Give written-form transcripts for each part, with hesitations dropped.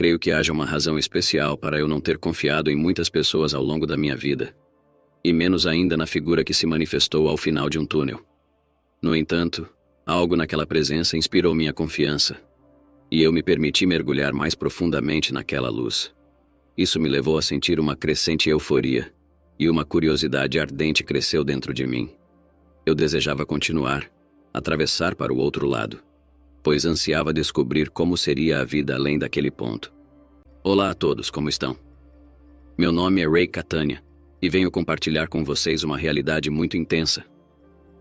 creio que haja uma razão especial para eu não ter confiado em muitas pessoas ao longo da minha vida, e menos ainda na figura que se manifestou ao final de um túnel. No entanto, algo naquela presença inspirou minha confiança, e eu me permiti mergulhar mais profundamente naquela luz. Isso me levou a sentir uma crescente euforia, e uma curiosidade ardente cresceu dentro de mim. Eu desejava continuar, atravessar para o outro lado, pois ansiava descobrir como seria a vida além daquele ponto. Olá a todos, como estão? Meu nome é Ray Catania, e venho compartilhar com vocês uma realidade muito intensa.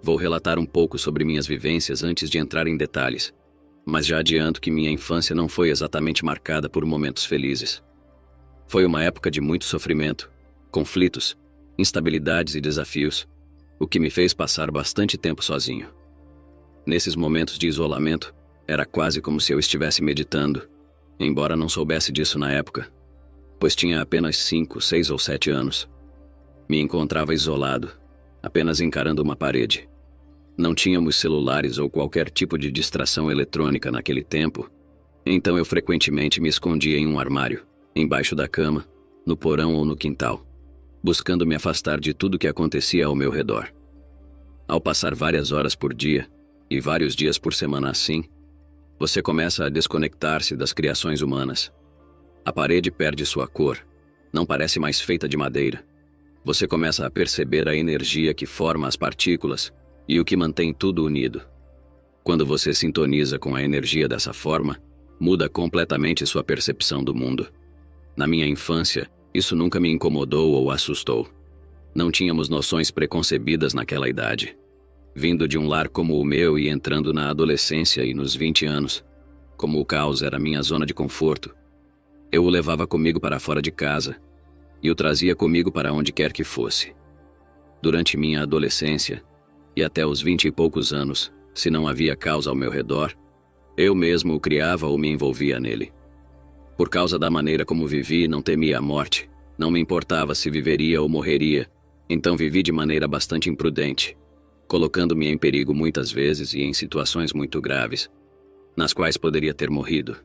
Vou relatar um pouco sobre minhas vivências antes de entrar em detalhes, mas já adianto que minha infância não foi exatamente marcada por momentos felizes. Foi uma época de muito sofrimento, conflitos, instabilidades e desafios, o que me fez passar bastante tempo sozinho. Nesses momentos de isolamento, era quase como se eu estivesse meditando, embora não soubesse disso na época, pois tinha apenas 5, 6 ou 7 anos. Me encontrava isolado, apenas encarando uma parede. Não tínhamos celulares ou qualquer tipo de distração eletrônica naquele tempo, então eu frequentemente me escondia em um armário, embaixo da cama, no porão ou no quintal, buscando me afastar de tudo que acontecia ao meu redor. Ao passar várias horas por dia, e vários dias por semana assim, você começa a desconectar-se das criações humanas. A parede perde sua cor, não parece mais feita de madeira. Você começa a perceber a energia que forma as partículas e o que mantém tudo unido. Quando você sintoniza com a energia dessa forma, muda completamente sua percepção do mundo. Na minha infância, isso nunca me incomodou ou assustou. Não tínhamos noções preconcebidas naquela idade. Vindo de um lar como o meu e entrando na adolescência e nos 20 anos, como o caos era minha zona de conforto, eu o levava comigo para fora de casa e o trazia comigo para onde quer que fosse. Durante minha adolescência, e até os 20 e poucos anos, se não havia caos ao meu redor, eu mesmo o criava ou me envolvia nele. Por causa da maneira como vivi, não temia a morte, não me importava se viveria ou morreria, então vivi de maneira bastante imprudente, colocando-me em perigo muitas vezes e em situações muito graves, nas quais poderia ter morrido.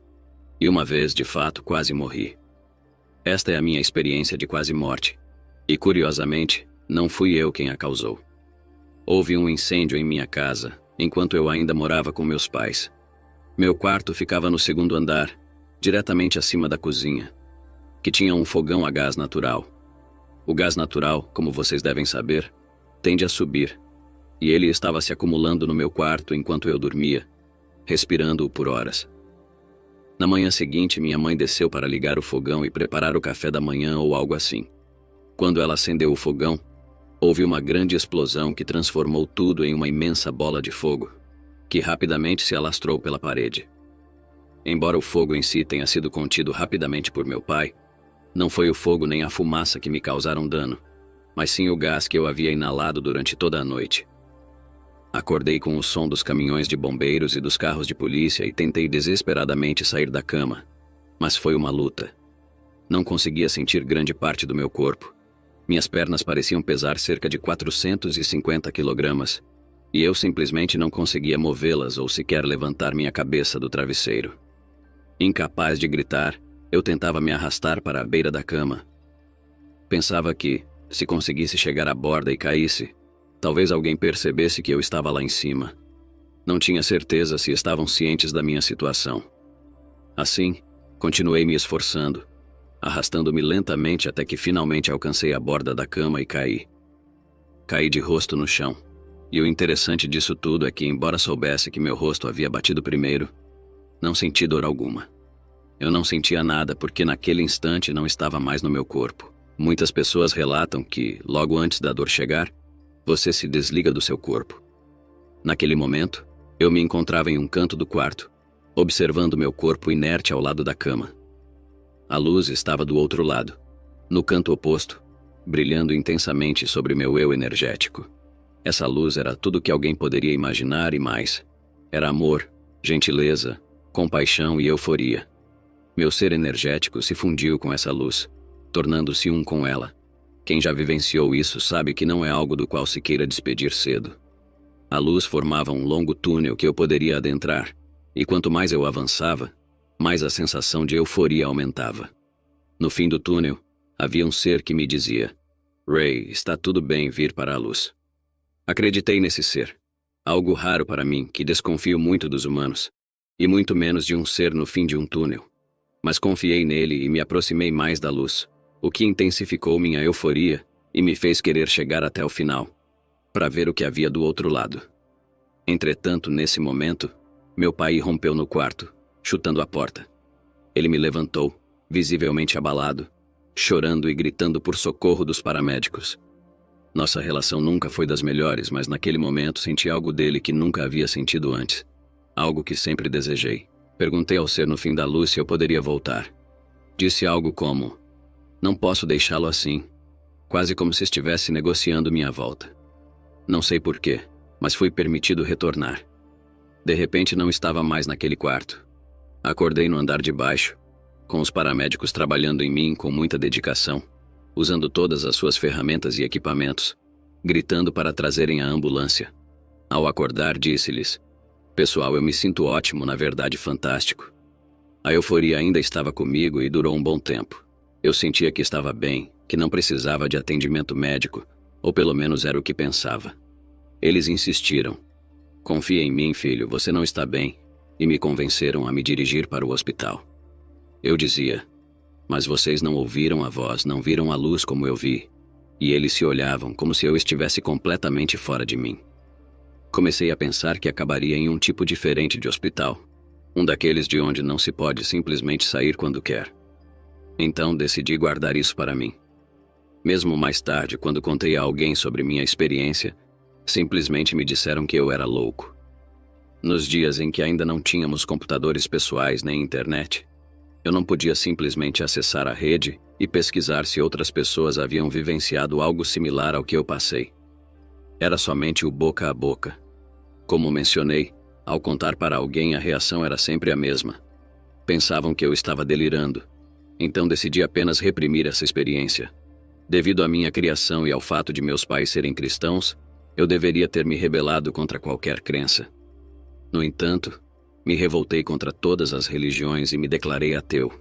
E uma vez, de fato, quase morri. Esta é a minha experiência de quase morte, e curiosamente, não fui eu quem a causou. Houve um incêndio em minha casa, enquanto eu ainda morava com meus pais. Meu quarto ficava no segundo andar, diretamente acima da cozinha, que tinha um fogão a gás natural. O gás natural, como vocês devem saber, tende a subir, e ele estava se acumulando no meu quarto enquanto eu dormia, respirando-o por horas. Na manhã seguinte, minha mãe desceu para ligar o fogão e preparar o café da manhã ou algo assim. Quando ela acendeu o fogão, houve uma grande explosão que transformou tudo em uma imensa bola de fogo, que rapidamente se alastrou pela parede. Embora o fogo em si tenha sido contido rapidamente por meu pai, não foi o fogo nem a fumaça que me causaram dano, mas sim o gás que eu havia inalado durante toda a noite. Acordei com o som dos caminhões de bombeiros e dos carros de polícia e tentei desesperadamente sair da cama, mas foi uma luta. Não conseguia sentir grande parte do meu corpo. Minhas pernas pareciam pesar cerca de 450 quilogramas, e eu simplesmente não conseguia movê-las ou sequer levantar minha cabeça do travesseiro. Incapaz de gritar, eu tentava me arrastar para a beira da cama. Pensava que, se conseguisse chegar à borda e caísse, talvez alguém percebesse que eu estava lá em cima. Não tinha certeza se estavam cientes da minha situação. Assim, continuei me esforçando, arrastando-me lentamente até que finalmente alcancei a borda da cama e caí. Caí de rosto no chão. E o interessante disso tudo é que, embora soubesse que meu rosto havia batido primeiro, não senti dor alguma. Eu não sentia nada porque naquele instante não estava mais no meu corpo. Muitas pessoas relatam que, logo antes da dor chegar, você se desliga do seu corpo. Naquele momento, eu me encontrava em um canto do quarto, observando meu corpo inerte ao lado da cama. A luz estava do outro lado, no canto oposto, brilhando intensamente sobre meu eu energético. Essa luz era tudo que alguém poderia imaginar e mais. Era amor, gentileza, compaixão e euforia. Meu ser energético se fundiu com essa luz, tornando-se um com ela. Quem já vivenciou isso sabe que não é algo do qual se queira despedir cedo. A luz formava um longo túnel que eu poderia adentrar, e quanto mais eu avançava, mais a sensação de euforia aumentava. No fim do túnel, havia um ser que me dizia: Ray, está tudo bem vir para a luz. Acreditei nesse ser. Algo raro para mim, que desconfio muito dos humanos. E muito menos de um ser no fim de um túnel. Mas confiei nele e me aproximei mais da luz, o que intensificou minha euforia e me fez querer chegar até o final, para ver o que havia do outro lado. Entretanto, nesse momento, meu pai irrompeu no quarto, chutando a porta. Ele me levantou, visivelmente abalado, chorando e gritando por socorro dos paramédicos. Nossa relação nunca foi das melhores, mas naquele momento senti algo dele que nunca havia sentido antes. Algo que sempre desejei. Perguntei ao ser no fim da luz se eu poderia voltar. Disse algo como: não posso deixá-lo assim. Quase como se estivesse negociando minha volta. Não sei porquê, mas fui permitido retornar. De repente não estava mais naquele quarto. Acordei no andar de baixo, com os paramédicos trabalhando em mim com muita dedicação, usando todas as suas ferramentas e equipamentos, gritando para trazerem a ambulância. Ao acordar, disse-lhes: pessoal, eu me sinto ótimo, na verdade fantástico. A euforia ainda estava comigo e durou um bom tempo. Eu sentia que estava bem, que não precisava de atendimento médico, ou pelo menos era o que pensava. Eles insistiram: confia em mim, filho, você não está bem, e me convenceram a me dirigir para o hospital. Eu dizia: mas vocês não ouviram a voz, não viram a luz como eu vi, e eles se olhavam como se eu estivesse completamente fora de mim. Comecei a pensar que acabaria em um tipo diferente de hospital, um daqueles de onde não se pode simplesmente sair quando quer. Então decidi guardar isso para mim. Mesmo mais tarde, quando contei a alguém sobre minha experiência, simplesmente me disseram que eu era louco. Nos dias em que ainda não tínhamos computadores pessoais nem internet, eu não podia simplesmente acessar a rede e pesquisar se outras pessoas haviam vivenciado algo similar ao que eu passei. Era somente o boca a boca. Como mencionei, ao contar para alguém a reação era sempre a mesma. Pensavam que eu estava delirando. Então decidi apenas reprimir essa experiência. Devido à minha criação e ao fato de meus pais serem cristãos, eu deveria ter me rebelado contra qualquer crença. No entanto, me revoltei contra todas as religiões e me declarei ateu.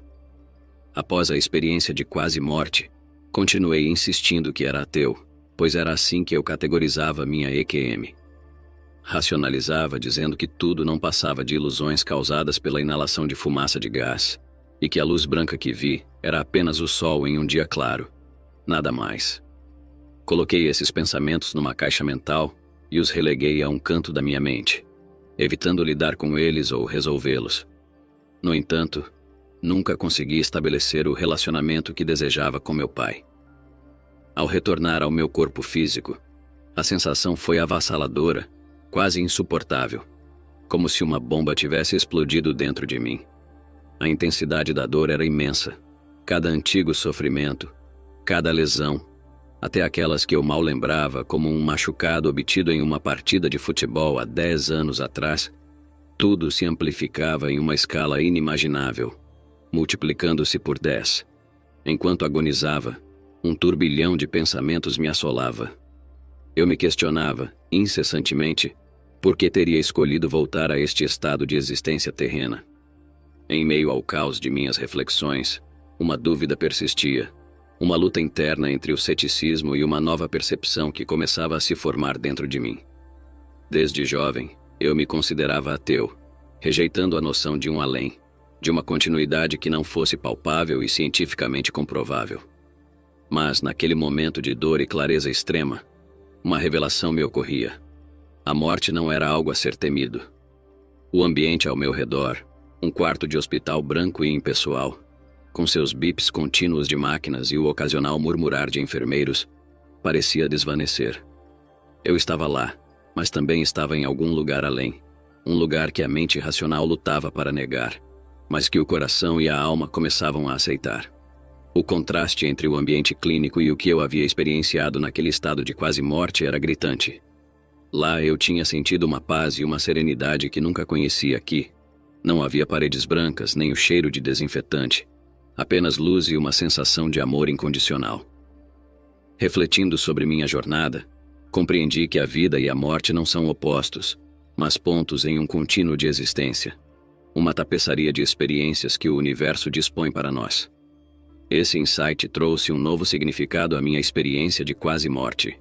Após a experiência de quase morte, continuei insistindo que era ateu, pois era assim que eu categorizava minha EQM. Racionalizava dizendo que tudo não passava de ilusões causadas pela inalação de fumaça de gás, e que a luz branca que vi era apenas o sol em um dia claro, nada mais. Coloquei esses pensamentos numa caixa mental e os releguei a um canto da minha mente, evitando lidar com eles ou resolvê-los. No entanto, nunca consegui estabelecer o relacionamento que desejava com meu pai. Ao retornar ao meu corpo físico, a sensação foi avassaladora, quase insuportável, como se uma bomba tivesse explodido dentro de mim. A intensidade da dor era imensa. Cada antigo sofrimento, cada lesão, até aquelas que eu mal lembrava, como um machucado obtido em uma partida de futebol há 10 anos atrás, tudo se amplificava em uma escala inimaginável, multiplicando-se por 10. Enquanto agonizava, um turbilhão de pensamentos me assolava. Eu me questionava, incessantemente, por que teria escolhido voltar a este estado de existência terrena. Em meio ao caos de minhas reflexões, uma dúvida persistia, uma luta interna entre o ceticismo e uma nova percepção que começava a se formar dentro de mim. Desde jovem, eu me considerava ateu, rejeitando a noção de um além, de uma continuidade que não fosse palpável e cientificamente comprovável. Mas, naquele momento de dor e clareza extrema, uma revelação me ocorria. A morte não era algo a ser temido. O ambiente ao meu redor, um quarto de hospital branco e impessoal, com seus bips contínuos de máquinas e o ocasional murmurar de enfermeiros, parecia desvanecer. Eu estava lá, mas também estava em algum lugar além, um lugar que a mente racional lutava para negar, mas que o coração e a alma começavam a aceitar. O contraste entre o ambiente clínico e o que eu havia experienciado naquele estado de quase morte era gritante. Lá eu tinha sentido uma paz e uma serenidade que nunca conhecia aqui. Não havia paredes brancas, nem o cheiro de desinfetante. Apenas luz e uma sensação de amor incondicional. Refletindo sobre minha jornada, compreendi que a vida e a morte não são opostos, mas pontos em um contínuo de existência. uma tapeçaria de experiências que o universo dispõe para nós. Esse insight trouxe um novo significado à minha experiência de quase morte.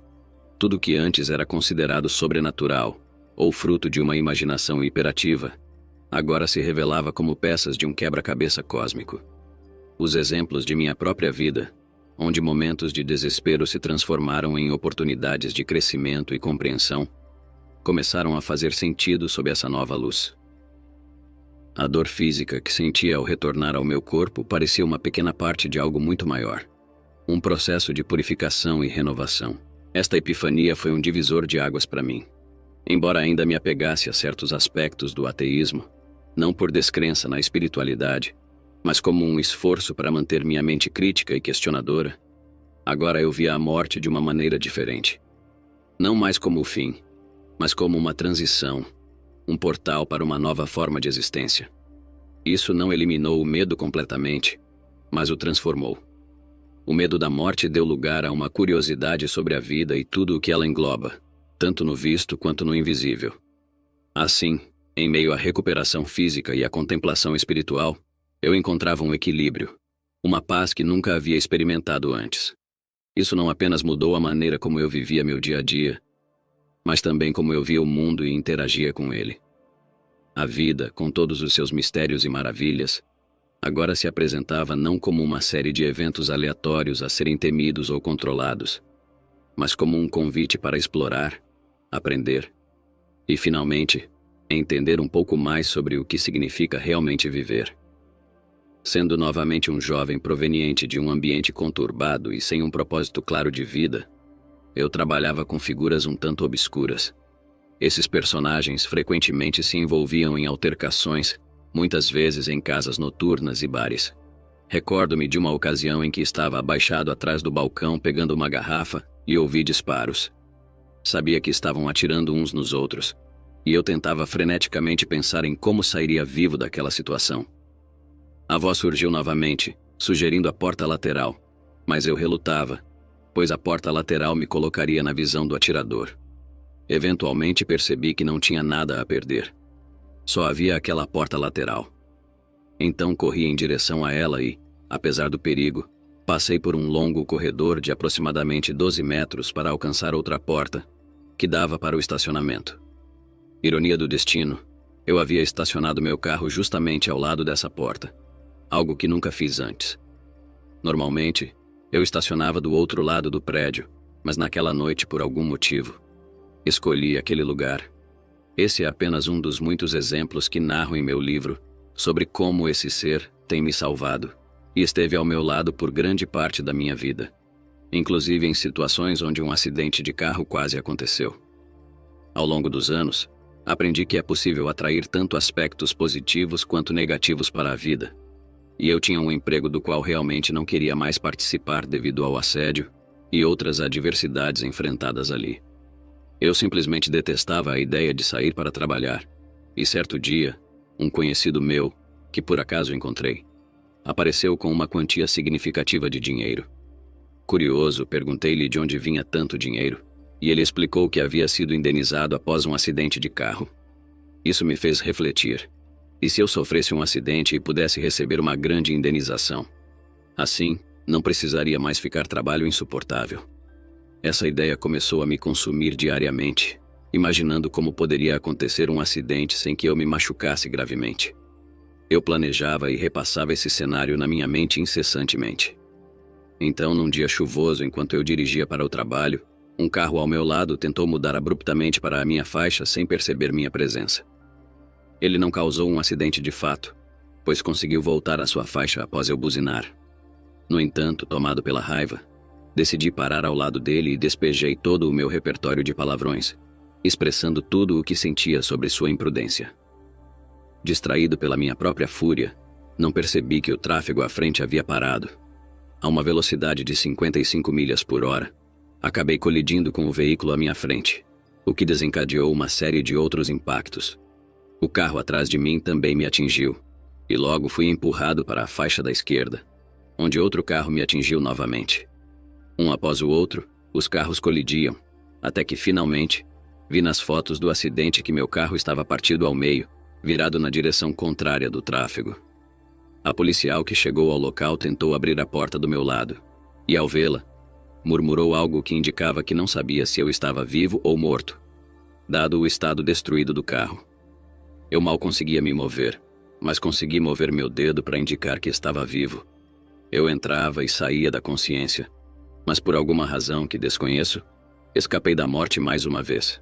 Tudo que antes era considerado sobrenatural, ou fruto de uma imaginação hiperativa, agora se revelava como peças de um quebra-cabeça cósmico. Os exemplos de minha própria vida, onde momentos de desespero se transformaram em oportunidades de crescimento e compreensão, começaram a fazer sentido sob essa nova luz. A dor física que sentia ao retornar ao meu corpo parecia uma pequena parte de algo muito maior. Um processo de purificação e renovação. Esta epifania foi um divisor de águas para mim. Embora ainda me apegasse a certos aspectos do ateísmo, não por descrença na espiritualidade, mas como um esforço para manter minha mente crítica e questionadora, agora eu via a morte de uma maneira diferente. Não mais como o fim, mas como uma transição, um portal para uma nova forma de existência. Isso não eliminou o medo completamente, mas o transformou. O medo da morte deu lugar a uma curiosidade sobre a vida e tudo o que ela engloba, tanto no visto quanto no invisível. Assim, em meio à recuperação física e à contemplação espiritual, eu encontrava um equilíbrio, uma paz que nunca havia experimentado antes. Isso não apenas mudou a maneira como eu vivia meu dia a dia, mas também como eu via o mundo e interagia com ele. A vida, com todos os seus mistérios e maravilhas, agora se apresentava não como uma série de eventos aleatórios a serem temidos ou controlados, mas como um convite para explorar, aprender e, finalmente, entender um pouco mais sobre o que significa realmente viver. Sendo novamente um jovem proveniente de um ambiente conturbado e sem um propósito claro de vida, eu trabalhava com figuras um tanto obscuras. Esses personagens frequentemente se envolviam em altercações, muitas vezes em casas noturnas e bares. Recordo-me de uma ocasião em que estava abaixado atrás do balcão pegando uma garrafa e ouvi disparos. Sabia que estavam atirando uns nos outros, e eu tentava freneticamente pensar em como sairia vivo daquela situação. A voz surgiu novamente, sugerindo a porta lateral, mas eu relutava, pois a porta lateral me colocaria na visão do atirador. Eventualmente percebi que não tinha nada a perder. Só havia aquela porta lateral. Então corri em direção a ela e, apesar do perigo, passei por um longo corredor de aproximadamente 12 metros para alcançar outra porta, que dava para o estacionamento. Ironia do destino, eu havia estacionado meu carro justamente ao lado dessa porta, algo que nunca fiz antes. Normalmente, eu estacionava do outro lado do prédio, mas naquela noite, por algum motivo, escolhi aquele lugar. Esse é apenas um dos muitos exemplos que narro em meu livro sobre como esse ser tem me salvado e esteve ao meu lado por grande parte da minha vida, inclusive em situações onde um acidente de carro quase aconteceu. Ao longo dos anos, aprendi que é possível atrair tanto aspectos positivos quanto negativos para a vida. E eu tinha um emprego do qual realmente não queria mais participar devido ao assédio e outras adversidades enfrentadas ali. Eu simplesmente detestava a ideia de sair para trabalhar. E certo dia, um conhecido meu, que por acaso encontrei, apareceu com uma quantia significativa de dinheiro. Curioso, perguntei-lhe de onde vinha tanto dinheiro, e ele explicou que havia sido indenizado após um acidente de carro. Isso me fez refletir. E se eu sofresse um acidente e pudesse receber uma grande indenização? Assim, não precisaria mais ficar trabalho insuportável. Essa ideia começou a me consumir diariamente, imaginando como poderia acontecer um acidente sem que eu me machucasse gravemente. Eu planejava e repassava esse cenário na minha mente incessantemente. Então, num dia chuvoso, enquanto eu dirigia para o trabalho, um carro ao meu lado tentou mudar abruptamente para a minha faixa sem perceber minha presença. Ele não causou um acidente de fato, pois conseguiu voltar à sua faixa após eu buzinar. No entanto, tomado pela raiva, decidi parar ao lado dele e despejei todo o meu repertório de palavrões, expressando tudo o que sentia sobre sua imprudência. Distraído pela minha própria fúria, não percebi que o tráfego à frente havia parado. A uma velocidade de 55 milhas por hora, acabei colidindo com o veículo à minha frente, o que desencadeou uma série de outros impactos. O carro atrás de mim também me atingiu, e logo fui empurrado para a faixa da esquerda, onde outro carro me atingiu novamente. Um após o outro, os carros colidiam, até que finalmente, vi nas fotos do acidente que meu carro estava partido ao meio, virado na direção contrária do tráfego. A policial que chegou ao local tentou abrir a porta do meu lado, e ao vê-la, murmurou algo que indicava que não sabia se eu estava vivo ou morto, dado o estado destruído do carro. Eu mal conseguia me mover, mas consegui mover meu dedo para indicar que estava vivo. Eu entrava e saía da consciência, mas por alguma razão que desconheço, escapei da morte mais uma vez.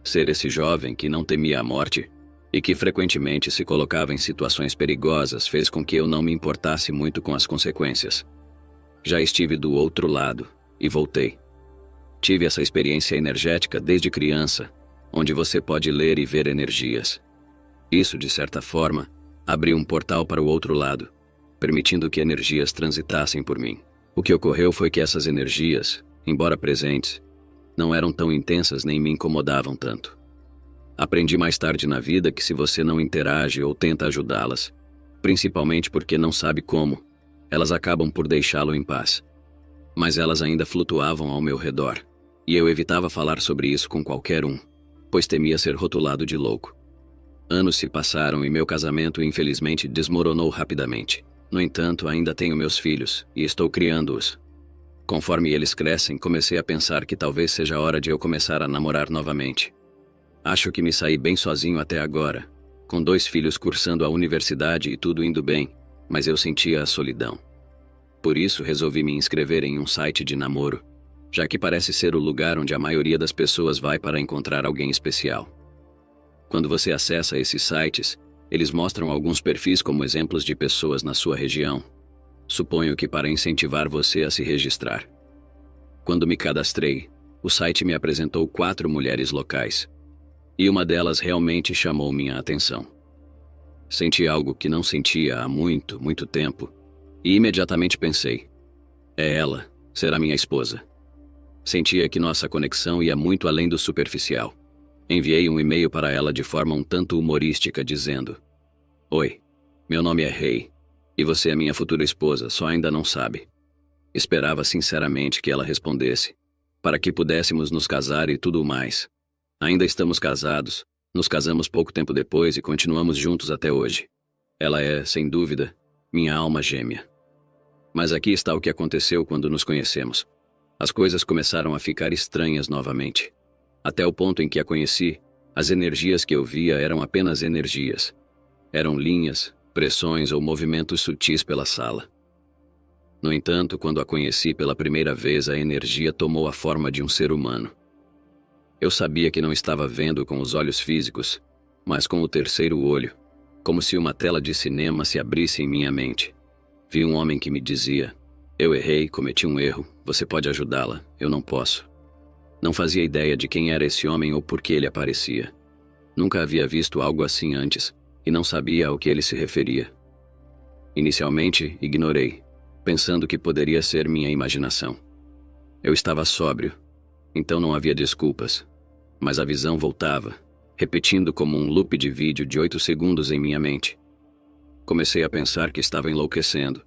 Ser esse jovem que não temia a morte e que frequentemente se colocava em situações perigosas fez com que eu não me importasse muito com as consequências. Já estive do outro lado e voltei. Tive essa experiência energética desde criança, onde você pode ler e ver energias. Isso, de certa forma, abriu um portal para o outro lado, permitindo que energias transitassem por mim. O que ocorreu foi que essas energias, embora presentes, não eram tão intensas nem me incomodavam tanto. Aprendi mais tarde na vida que se você não interage ou tenta ajudá-las, principalmente porque não sabe como, elas acabam por deixá-lo em paz. Mas elas ainda flutuavam ao meu redor, e eu evitava falar sobre isso com qualquer um, pois temia ser rotulado de louco. Anos se passaram e meu casamento infelizmente desmoronou rapidamente. No entanto, ainda tenho meus filhos, e estou criando-os. Conforme eles crescem, comecei a pensar que talvez seja a hora de eu começar a namorar novamente. Acho que me saí bem sozinho até agora, com 2 filhos cursando a universidade e tudo indo bem, mas eu sentia a solidão. Por isso, resolvi me inscrever em um site de namoro, já que parece ser o lugar onde a maioria das pessoas vai para encontrar alguém especial. Quando você acessa esses sites, eles mostram alguns perfis como exemplos de pessoas na sua região. Suponho que para incentivar você a se registrar. Quando me cadastrei, o site me apresentou 4 mulheres locais, e uma delas realmente chamou minha atenção. Senti algo que não sentia há muito tempo, e imediatamente pensei: é ela, será minha esposa. Sentia que nossa conexão ia muito além do superficial. Enviei um e-mail para ela de forma um tanto humorística, dizendo: Oi, meu nome é Rei, e você é minha futura esposa, só ainda não sabe. Esperava sinceramente que ela respondesse, para que pudéssemos nos casar e tudo mais. Ainda estamos casados, nos casamos pouco tempo depois e continuamos juntos até hoje. Ela é, sem dúvida, minha alma gêmea. Mas aqui está o que aconteceu quando nos conhecemos. As coisas começaram a ficar estranhas novamente. Até o ponto em que a conheci, as energias que eu via eram apenas energias. Eram linhas, pressões ou movimentos sutis pela sala. No entanto, quando a conheci pela primeira vez, a energia tomou a forma de um ser humano. Eu sabia que não estava vendo com os olhos físicos, mas com o terceiro olho, como se uma tela de cinema se abrisse em minha mente. Vi um homem que me dizia: eu errei, cometi um erro, você pode ajudá-la, eu não posso. Não fazia ideia de quem era esse homem ou por que ele aparecia. Nunca havia visto algo assim antes, e não sabia ao que ele se referia. Inicialmente, ignorei, pensando que poderia ser minha imaginação. Eu estava sóbrio, então não havia desculpas, mas a visão voltava, repetindo como um loop de vídeo de 8 segundos em minha mente. Comecei a pensar que estava enlouquecendo,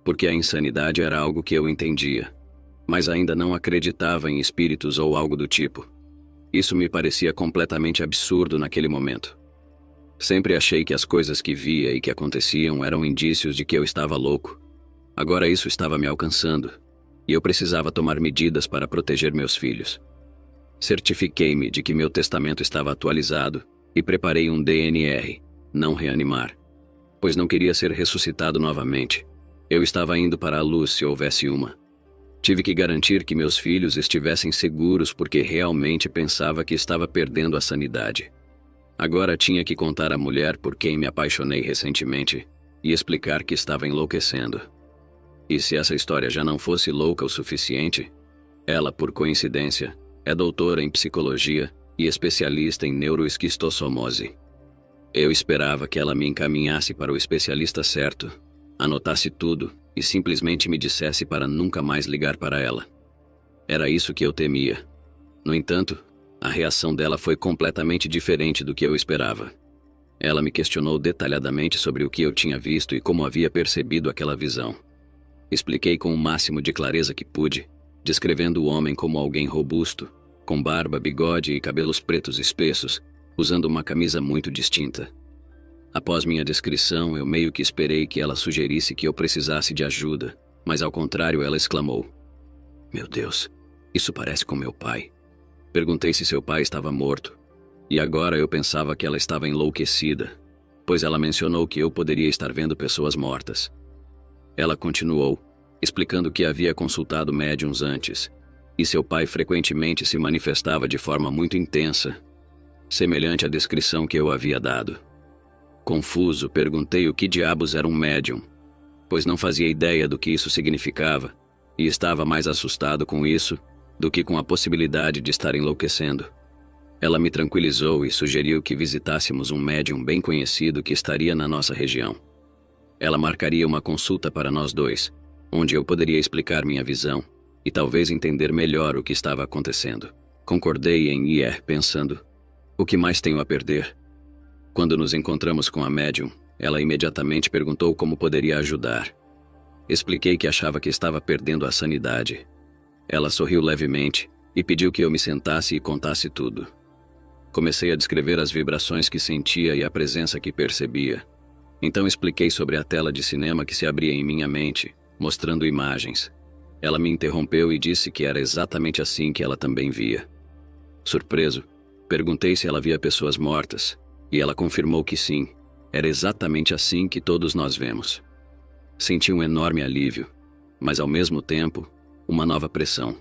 porque a insanidade era algo que eu entendia, mas ainda não acreditava em espíritos ou algo do tipo. Isso me parecia completamente absurdo naquele momento. Sempre achei que as coisas que via e que aconteciam eram indícios de que eu estava louco. Agora isso estava me alcançando, e eu precisava tomar medidas para proteger meus filhos. Certifiquei-me de que meu testamento estava atualizado e preparei um DNR, não reanimar, pois não queria ser ressuscitado novamente. Eu estava indo para a luz se houvesse uma. Tive que garantir que meus filhos estivessem seguros porque realmente pensava que estava perdendo a sanidade. Agora tinha que contar à mulher por quem me apaixonei recentemente e explicar que estava enlouquecendo. E se essa história já não fosse louca o suficiente, ela, por coincidência, é doutora em psicologia e especialista em neuroesquistossomose. Eu esperava que ela me encaminhasse para o especialista certo, anotasse tudo e simplesmente me dissesse para nunca mais ligar para ela. Era isso que eu temia. No entanto, a reação dela foi completamente diferente do que eu esperava. Ela me questionou detalhadamente sobre o que eu tinha visto e como havia percebido aquela visão. Expliquei com o máximo de clareza que pude, descrevendo o homem como alguém robusto, com barba, bigode e cabelos pretos espessos, usando uma camisa muito distinta. Após minha descrição, eu meio que esperei que ela sugerisse que eu precisasse de ajuda, mas ao contrário, ela exclamou: "Meu Deus, isso parece com meu pai." Perguntei se seu pai estava morto, e agora eu pensava que ela estava enlouquecida, pois ela mencionou que eu poderia estar vendo pessoas mortas. Ela continuou, explicando que havia consultado médiuns antes, e seu pai frequentemente se manifestava de forma muito intensa, semelhante à descrição que eu havia dado. Confuso, perguntei o que diabos era um médium, pois não fazia ideia do que isso significava, e estava mais assustado com isso do que com a possibilidade de estar enlouquecendo. Ela me tranquilizou e sugeriu que visitássemos um médium bem conhecido que estaria na nossa região. Ela marcaria uma consulta para nós dois, onde eu poderia explicar minha visão e talvez entender melhor o que estava acontecendo. Concordei em ir, pensando: o que mais tenho a perder? Quando nos encontramos com a médium, ela imediatamente perguntou como poderia ajudar. Expliquei que achava que estava perdendo a sanidade. Ela sorriu levemente e pediu que eu me sentasse e contasse tudo. Comecei a descrever as vibrações que sentia e a presença que percebia. Então expliquei sobre a tela de cinema que se abria em minha mente, mostrando imagens. Ela me interrompeu e disse que era exatamente assim que ela também via. Surpreso, perguntei se ela via pessoas mortas, e ela confirmou que sim, era exatamente assim que todos nós vemos. Senti um enorme alívio, mas ao mesmo tempo, uma nova pressão.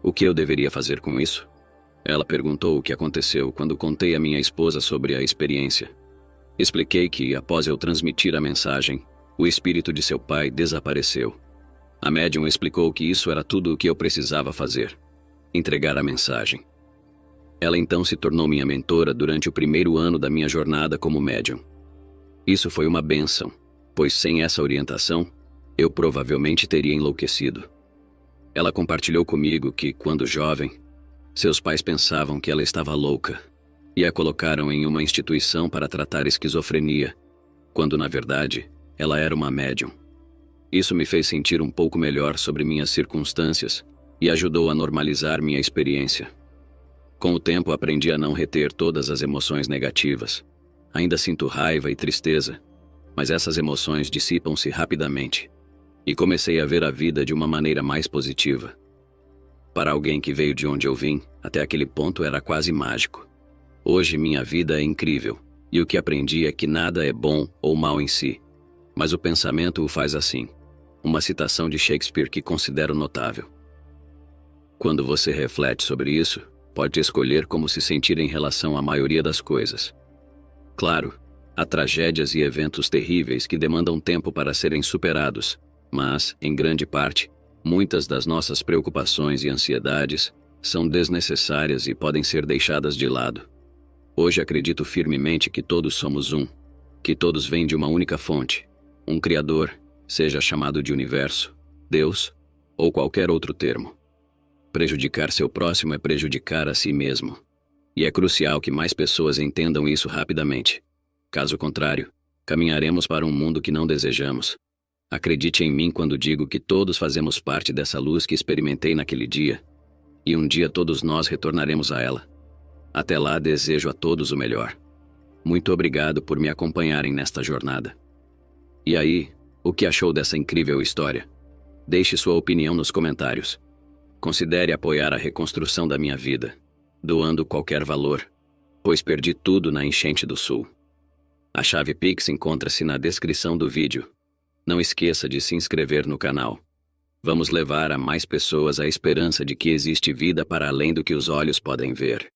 O que eu deveria fazer com isso? Ela perguntou o que aconteceu quando contei à minha esposa sobre a experiência. Expliquei que, após eu transmitir a mensagem, o espírito de seu pai desapareceu. A médium explicou que isso era tudo o que eu precisava fazer: entregar a mensagem. Ela então se tornou minha mentora durante o primeiro ano da minha jornada como médium. Isso foi uma bênção, pois sem essa orientação, eu provavelmente teria enlouquecido. Ela compartilhou comigo que, quando jovem, seus pais pensavam que ela estava louca e a colocaram em uma instituição para tratar esquizofrenia, quando, na verdade, ela era uma médium. Isso me fez sentir um pouco melhor sobre minhas circunstâncias e ajudou a normalizar minha experiência. Com o tempo, aprendi a não reter todas as emoções negativas. Ainda sinto raiva e tristeza, mas essas emoções dissipam-se rapidamente, e comecei a ver a vida de uma maneira mais positiva. Para alguém que veio de onde eu vim, até aquele ponto era quase mágico. Hoje minha vida é incrível, e o que aprendi é que nada é bom ou mal em si, mas o pensamento o faz assim. Uma citação de Shakespeare que considero notável. Quando você reflete sobre isso, pode escolher como se sentir em relação à maioria das coisas. Claro, há tragédias e eventos terríveis que demandam tempo para serem superados, mas, em grande parte, muitas das nossas preocupações e ansiedades são desnecessárias e podem ser deixadas de lado. Hoje acredito firmemente que todos somos um, que todos vêm de uma única fonte, um Criador, seja chamado de universo, Deus ou qualquer outro termo. Prejudicar seu próximo é prejudicar a si mesmo. E é crucial que mais pessoas entendam isso rapidamente. Caso contrário, caminharemos para um mundo que não desejamos. Acredite em mim quando digo que todos fazemos parte dessa luz que experimentei naquele dia, e um dia todos nós retornaremos a ela. Até lá, desejo a todos o melhor. Muito obrigado por me acompanharem nesta jornada. E aí, o que achou dessa incrível história? Deixe sua opinião nos comentários. Considere apoiar a reconstrução da minha vida, doando qualquer valor, pois perdi tudo na enchente do Sul. A chave Pix encontra-se na descrição do vídeo. Não esqueça de se inscrever no canal. Vamos levar a mais pessoas a esperança de que existe vida para além do que os olhos podem ver.